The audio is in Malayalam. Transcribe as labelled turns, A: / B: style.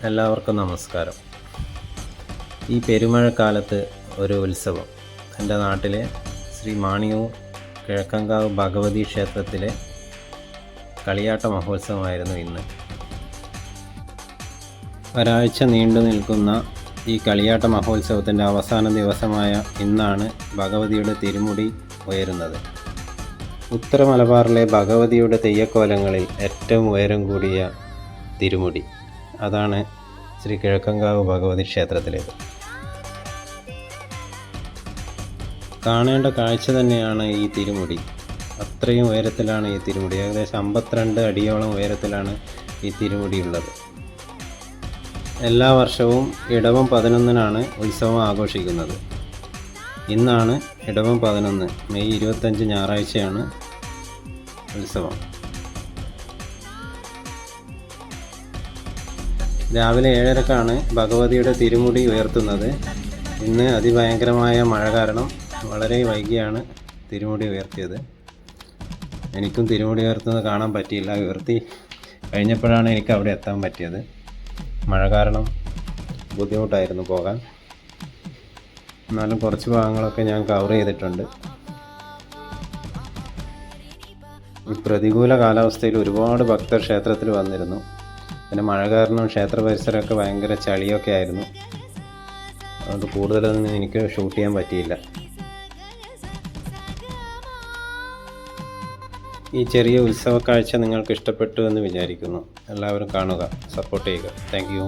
A: എല്ലാവർക്കും നമസ്കാരം. ഈ പെരുമഴക്കാലത്ത് ഒരു ഉത്സവം എൻ്റെ നാട്ടിലെ ശ്രീ മാണിയൂർ കിഴക്കങ്കാവ് ഭഗവതി ക്ഷേത്രത്തിലെ കളിയാട്ട മഹോത്സവമായിരുന്നു ഇന്ന്. ഒരാഴ്ച നീണ്ടു നിൽക്കുന്ന ഈ കളിയാട്ട മഹോത്സവത്തിൻ്റെ അവസാന ദിവസമായ ഇന്നാണ് ഭഗവതിയുടെ തിരുമുടി ഉയരുന്നത്. ഉത്തര മലബാറിലെ ഭഗവതിയുടെ തെയ്യക്കോലങ്ങളിൽ ഏറ്റവും ഉയരം കൂടിയ തിരുമുടി അതാണ് ശ്രീ കിഴക്കങ്കാവ് ഭഗവതി ക്ഷേത്രത്തിലേത്. കാണേണ്ട കാഴ്ച തന്നെയാണ് ഈ തിരുമുടി. അത്രയും ഉയരത്തിലാണ് ഈ തിരുമുടി. ഏകദേശം 52 അടിയോളം ഉയരത്തിലാണ് ഈ തിരുമുടി ഉള്ളത്. എല്ലാ വർഷവും ഇടവം 11-നാണ് ഉത്സവം ആഘോഷിക്കുന്നത്. ഇന്നാണ് ഇടവം 11, മെയ് 25 ഞായറാഴ്ചയാണ് ഉത്സവം. രാവിലെ 7:30-ക്കാണ് ഭഗവതിയുടെ തിരുമുടി ഉയർത്തുന്നത്. ഇന്ന് അതിഭയങ്കരമായ മഴ കാരണം വളരെ വൈകിയാണ് തിരുമുടി ഉയർത്തിയത്. എനിക്കും തിരുമുടി ഉയർത്തുന്നത് കാണാൻ പറ്റിയില്ല. ഉയർത്തി കഴിഞ്ഞപ്പോഴാണ് എനിക്ക് അവിടെ എത്താൻ പറ്റിയത്. മഴ കാരണം ബുദ്ധിമുട്ടായിരുന്നു പോകാൻ. എന്നാലും കുറച്ച് ഭാഗങ്ങളൊക്കെ ഞാൻ കവർ ചെയ്തിട്ടുണ്ട്. ഈ പ്രതികൂല കാലാവസ്ഥയിൽ ഒരുപാട് ഭക്തർ ക്ഷേത്രത്തിൽ വന്നിരുന്നു. പിന്നെ മഴ കാരണം ക്ഷേത്ര പരിസരമൊക്കെ ഭയങ്കര ചളിയൊക്കെ ആയിരുന്നു. അതുകൊണ്ട് കൂടുതലൊന്നും എനിക്ക് ഷൂട്ട് ചെയ്യാൻ പറ്റിയില്ല. ഈ ചെറിയ ഉത്സവ കാഴ്ച നിങ്ങൾക്ക് ഇഷ്ടപ്പെട്ടു എന്ന് വിചാരിക്കുന്നു. എല്ലാവരും കാണുക, സപ്പോർട്ട് ചെയ്യുക. Thank you.